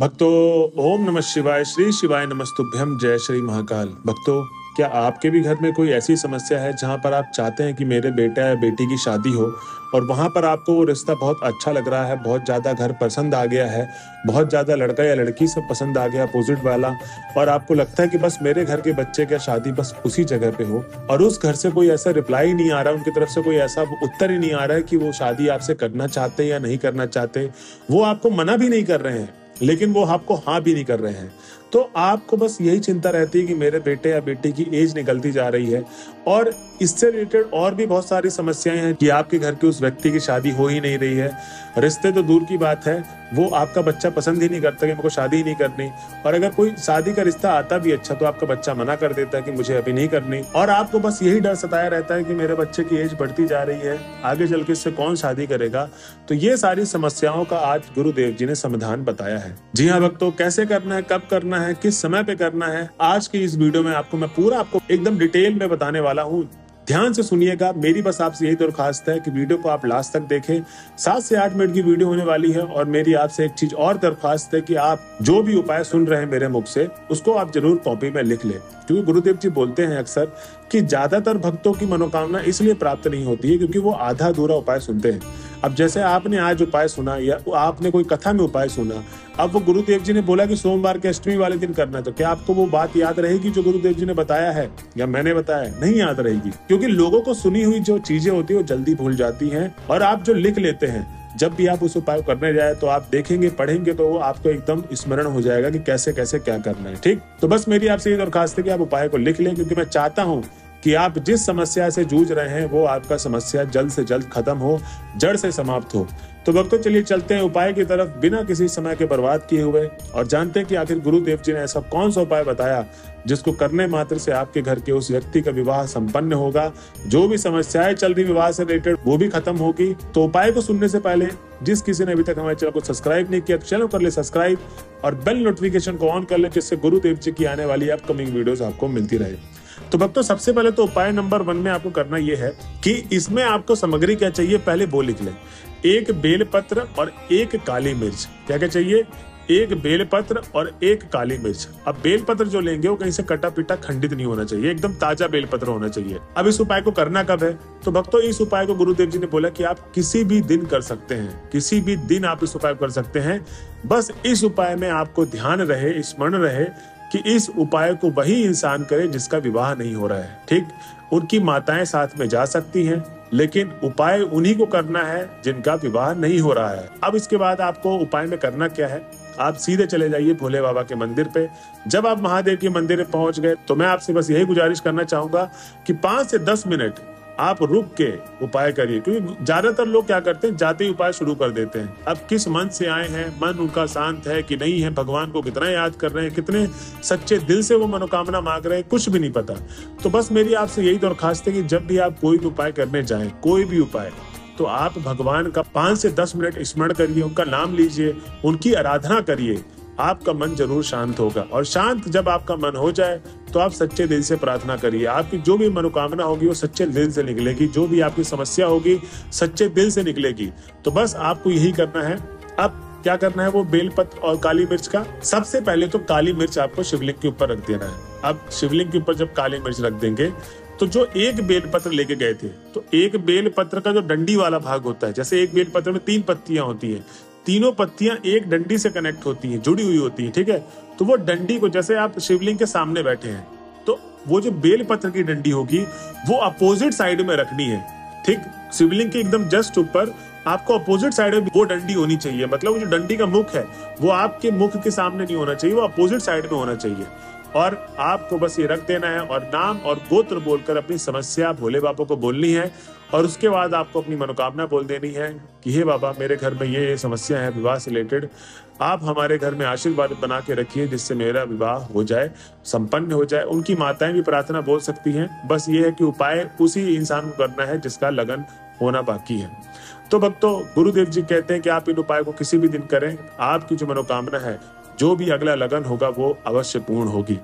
भक्तों, ओम नमः शिवाय, श्री शिवाय नमस्तुभ्यम, जय श्री महाकाल। भक्तों, क्या आपके भी घर में कोई ऐसी समस्या है जहां पर आप चाहते हैं कि मेरे बेटा या बेटी की शादी हो और वहां पर आपको वो रिश्ता बहुत अच्छा लग रहा है, बहुत ज़्यादा घर पसंद आ गया है, बहुत ज़्यादा लड़का या लड़की सब पसंद आ गया अपोजिट वाला, और आपको लगता है कि बस मेरे घर के बच्चे की शादी बस उसी जगह पे हो, और उस घर से कोई ऐसा रिप्लाई नहीं आ रहा, उनकी तरफ से कोई ऐसा उत्तर ही नहीं आ रहा है कि वो शादी आपसे करना चाहते या नहीं करना चाहते। वो आपको मना भी नहीं कर रहे हैं लेकिन वो आपको हाँ भी नहीं कर रहे हैं। तो आपको बस यही चिंता रहती है कि मेरे बेटे या बेटी की एज निकलती जा रही है, और इससे रिलेटेड और भी बहुत सारी समस्याएं हैं कि आपके घर के उस व्यक्ति की शादी हो ही नहीं रही है। रिश्ते तो दूर की बात है, वो आपका बच्चा पसंद ही नहीं करता कि मेरे को शादी ही नहीं करनी, और अगर कोई शादी का रिश्ता आता भी अच्छा तो आपका बच्चा मना कर देता है कि मुझे अभी नहीं करनी, और आपको बस यही डर सताया रहता है कि मेरे बच्चे की एज बढ़ती जा रही है, आगे चल के इससे कौन शादी करेगा। तो ये सारी समस्याओं का आज गुरुदेव जी ने समाधान बताया है। जी हाँ भक्तों, कैसे करना है, कब करना है, किस समय पे करना है, आज की इस वीडियो में मैं पूरा आपको एकदम डिटेल में बताने वाला हूँ। ध्यान से सुनिएगा। मेरी बस आपसे यही दरखास्त है कि वीडियो को आप लास्ट तक देखें। 7 से 8 मिनट की वीडियो होने वाली है, और मेरी आपसे एक चीज और दरखास्त है कि आप जो भी उपाय सुन रहे हैं मेरे मुख से, उसको आप जरूर कॉपी में लिख लें, क्योंकि गुरुदेव जी बोलते हैं अक्सर कि ज्यादातर भक्तों की मनोकामना इसलिए प्राप्त नहीं होती है क्योंकि वो आधा अधूरा उपाय सुनते हैं। अब जैसे आपने आज उपाय सुना या आपने कोई कथा में उपाय सुना, अब वो गुरुदेव जी ने बोला कि सोमवार के अष्टमी वाले दिन करना है, तो क्या आपको वो बात याद रहेगी जो गुरुदेव जी ने बताया है या मैंने बताया? नहीं याद रहेगी, क्योंकि लोगों को सुनी हुई जो चीजें होती है वो जल्दी भूल जाती हैं, और आप जो लिख लेते हैं जब भी आप उस उपाय करने जाए तो आप देखेंगे, पढ़ेंगे तो वो आपको एकदम स्मरण हो जाएगा कि कैसे कैसे क्या करना है। ठीक, तो बस मेरी आपसे ये दरखास्त है कि आप उपाय को लिख लें, क्योंकि मैं चाहता हूँ कि आप जिस समस्या से जूझ रहे हैं वो आपका समस्या जल्द से जल्द खत्म हो, जड़ से समाप्त हो। तो भक्तों, चलिए चलते हैं उपाय की तरफ बिना किसी समय के बर्बाद किए हुए, और जानते हैं कि आखिर गुरुदेव जी ने ऐसा कौन सा उपाय बताया जिसको करने मात्र से आपके घर के उस व्यक्ति का विवाह संपन्न होगा, जो भी समस्याएं चल रही विवाह से रिलेटेड वो भी खत्म होगी। तो उपाय को सुनने से पहले जिस किसी ने अभी तक हमारे चैनल को सब्सक्राइब नहीं किया तो चैनल कर ले सब्सक्राइब, और बेल नोटिफिकेशन को ऑन कर ले, जिससे गुरुदेव जी की आने वाली अपकमिंग वीडियोस आपको मिलती रहे। तो भक्तों, सबसे पहले तो उपाय नंबर 1 में आपको करना यह है कि इसमें आपको सामग्री क्या चाहिए, पहले वो लिख लें। 1 बेलपत्र और 1 काली मिर्च। क्या क्या चाहिए? 1 बेलपत्र और 1 काली मिर्च। अब बेलपत्र जो लेंगे वो कहीं से कटा पिटा खंडित नहीं होना चाहिए, एकदम ताजा बेलपत्र होना चाहिए। अब इस उपाय को करना कब है? तो भक्तों, इस उपाय को गुरुदेव जी ने बोला कि आप किसी भी दिन कर सकते हैं, किसी भी दिन आप इस उपाय को कर सकते हैं। बस इस उपाय में आपको ध्यान रहे, स्मरण रहे कि इस उपाय को वही इंसान करे जिसका विवाह नहीं हो रहा है। ठीक, उनकी माताएं साथ में जा सकती हैं, लेकिन उपाय उन्हीं को करना है जिनका विवाह नहीं हो रहा है। अब इसके बाद आपको उपाय में करना क्या है? आप सीधे चले जाइए भोले बाबा के मंदिर पे। जब आप महादेव के मंदिर में पहुंच गए तो मैं आपसे बस यही गुजारिश करना चाहूंगा कि 5 से 10 मिनट आप रुक के उपाय करिए, क्योंकि ज्यादातर लोग क्या करते हैं, जाते ही उपाय शुरू कर देते हैं। अब किस मन से आए हैं, मन उनका शांत है कि नहीं है, भगवान को कितना याद कर रहे हैं, कितने सच्चे दिल से वो मनोकामना मांग रहे हैं, कुछ भी नहीं पता। तो बस मेरी आपसे यही दरखास्त है कि जब भी आप कोई भी उपाय करने जाएं, कोई भी उपाय, तो आप भगवान का 5 से 10 मिनट स्मरण करिए, उनका नाम लीजिए, उनकी आराधना करिए। आपका मन जरूर शांत होगा, और शांत जब आपका मन हो जाए तो आप सच्चे दिल से प्रार्थना करिए। आपकी जो भी मनोकामना होगी वो सच्चे दिल से निकलेगी, जो भी आपकी समस्या होगी सच्चे दिल से निकलेगी। तो बस आपको यही करना है। अब क्या करना है? वो बेलपत्र और काली मिर्च का, सबसे पहले तो काली मिर्च आपको शिवलिंग के ऊपर रख देना है। अब शिवलिंग के ऊपर जब काली मिर्च रख देंगे तो जो 1 बेलपत्र लेके गए थे, तो 1 बेलपत्र का जो डंडी वाला भाग होता है, जैसे एक बेलपत्र में 3 पत्तियां होती हैं, तीनों पत्तियां एक डंडी से कनेक्ट होती हैं, जुड़ी हुई होती हैं। ठीक है, तो वो डंडी को, जैसे आप शिवलिंग के सामने बैठे हैं, तो वो जो बेलपत्र की डंडी होगी वो अपोजिट साइड में रखनी है। ठीक, शिवलिंग के एकदम जस्ट ऊपर आपको अपोजिट साइड में वो डंडी होनी चाहिए। मतलब वो जो डंडी का मुख है वो आपके मुख के सामने नहीं होना चाहिए, वो अपोजिट साइड में होना चाहिए। और आपको बस ये रख देना है और नाम और गोत्र बोलकर अपनी समस्या भोले बाबा को बोलनी है, और उसके बाद आपको अपनी मनोकामना बोल देनी है कि हे बाबा, मेरे घर में ये समस्या है विवाह से रिलेटेड, आप हमारे घर में आशीर्वाद बना के रखिए जिससे मेरा विवाह हो जाए, संपन्न हो जाए। उनकी माताएं भी प्रार्थना बोल सकती हैं। बस ये है कि उपाय उसी इंसान को करना है जिसका लगन होना बाकी है। तो भक्तों, गुरुदेव जी कहते हैं कि आप इन उपाय को किसी भी दिन करें, आपकी जो मनोकामना है, जो भी अगला लगन होगा वो अवश्य पूर्ण होगी।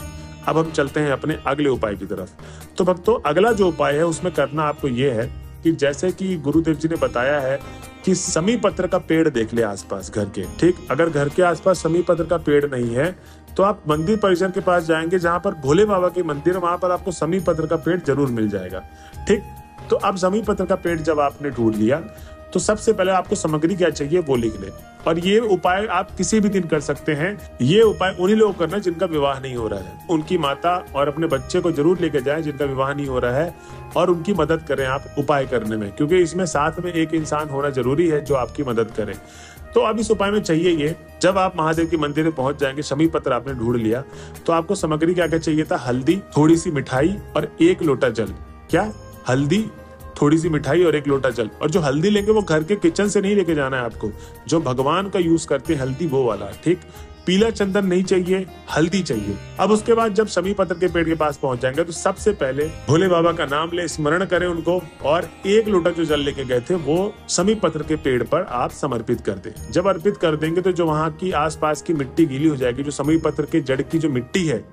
अब हम चलते हैं अपने अगले उपाय की तरफ। तो भक्तों, अगला जो उपाय है उसमें करना आपको ये है कि जैसे कि गुरुदेव जी ने बताया है कि समी पत्र का पेड़ देख ले आसपास घर के, ठीक। अगर घर के आसपास समी पत्र का पेड़ नहीं है तो आप मंदिर परिसर के पास जाएंगे जहां पर भोले बाबा के मंदिर है, वहां पर आपको समी पत्र का पेड़ जरूर मिल जाएगा, ठीक। तो अब समी पत्र का पेड़ जब आपने ढूंढ लिया तो सबसे पहले आपको सामग्री क्या चाहिए वो लिख ले। और ये उपाय आप किसी भी दिन कर सकते हैं। ये उपाय उन्हीं लोगों को करना जिनका विवाह नहीं हो रहा है। उनकी माता और अपने बच्चे को जरूर लेके जाएं जिनका विवाह नहीं हो रहा है, और उनकी मदद करें आप उपाय करने में, क्योंकि इसमें साथ में एक इंसान होना जरूरी है जो आपकी मदद करे। तो अब इस उपाय में चाहिए ये, जब आप महादेव के मंदिर में पहुंच जाएंगे, समी पत्र आपने ढूंढ लिया, तो आपको सामग्री क्या क्या चाहिए था? हल्दी, थोड़ी सी मिठाई और 1 लोटा जल। क्या? हल्दी, थोड़ी सी मिठाई और 1 लोटा जल। और जो हल्दी लेंगे वो घर के किचन से नहीं लेके जाना है आपको, जो भगवान का यूज करते हैं हल्दी वो वाला, ठीक। पीला चंदन नहीं चाहिए, हल्दी चाहिए। अब उसके बाद जब समी पत्र के पेड़ के पास पहुंच जाएंगे तो सबसे पहले भोले बाबा का नाम ले, स्मरण करें उनको, और 1 लोटा जो जल लेके गए थे वो समी पत्र के पेड़ पर आप समर्पित कर दें। जब अर्पित कर देंगे तो जो वहां की आसपास की मिट्टी गीली हो जाएगी, जो समी पत्र के जड़ की जो मिट्टी है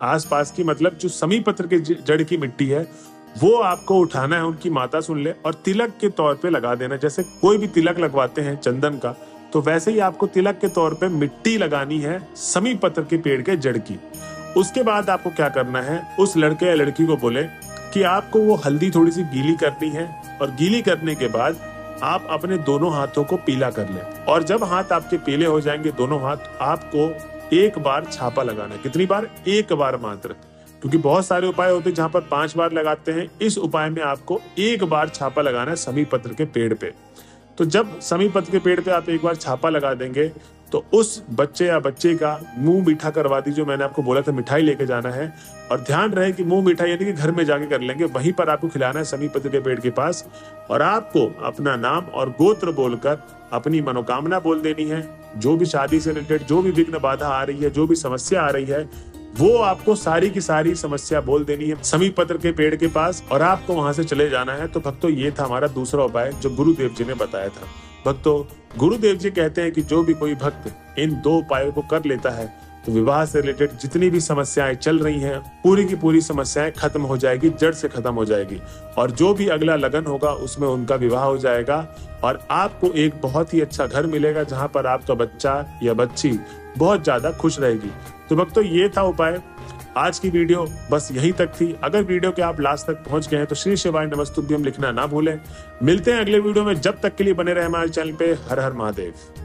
आसपास की, मतलब जो समी पत्र के जड़ की मिट्टी है वो आपको उठाना है, उनकी माता सुन ले, और तिलक के तौर पे लगा देना। जैसे कोई भी तिलक लगवाते हैं चंदन का, तो वैसे ही आपको तिलक के तौर पे मिट्टी लगानी है समी पत्र के पेड़ के जड़ की। उसके बाद आपको क्या करना है, उस लड़के या लड़की को बोले कि आपको वो हल्दी थोड़ी सी गीली करनी है, और गीली करने के बाद आप अपने दोनों हाथों को पीला कर लें। और जब हाथ आपके पीले हो जाएंगे दोनों हाथ, आपको 1 बार छापा लगाना है। कितनी बार? 1 बार मात्र, क्योंकि बहुत सारे उपाय होते हैं जहां पर 5 बार लगाते हैं। इस उपाय में आपको 1 बार छापा लगाना है समी पत्र के पेड़ पे। तो जब समी पत्र के पेड़ पे आप 1 बार छापा लगा देंगे तो उस बच्चे या बच्चे का मुंह मीठा करवा दीजिए। जो मैंने आपको बोला था मिठाई लेके जाना है, और ध्यान रहे कि मुंह मीठा यानी कि घर में जाके कर लेंगे, वहीं पर आपको खिलाना है समी पत्र के पेड़ के पास। और आपको अपना नाम और गोत्र बोलकर अपनी मनोकामना बोल देनी है। जो भी शादी से रिलेटेड जो भी विघ्न बाधा आ रही है, जो भी समस्या आ रही है, वो आपको सारी की सारी समस्या बोल देनी है समी पत्र के पेड़ के पास, और आपको वहां से चले जाना है। तो भक्तों, ये था हमारा दूसरा उपाय जो गुरुदेव जी ने बताया था। भक्तों, गुरुदेव जी कहते हैं कि जो भी कोई भक्त इन 2 उपायों को कर लेता है तो विवाह से रिलेटेड जितनी भी समस्याएं चल रही हैं, पूरी की पूरी समस्याएं खत्म हो जाएगी, जड़ से खत्म हो जाएगी। और जो भी अगला लगन होगा उसमें उनका विवाह हो जाएगा, और आपको एक बहुत ही अच्छा घर मिलेगा जहां पर आपका बच्चा या बच्ची बहुत ज्यादा खुश रहेगी। तो भक्तों, ये था उपाय। आज की वीडियो बस यहीं तक थी। अगर वीडियो के आप लास्ट तक पहुंच गए हैं तो श्री शिवाय नमस्तुभ्यम लिखना ना भूलें। मिलते हैं अगले वीडियो में, जब तक के लिए बने रहे हमारे चैनल पे। हर हर महादेव।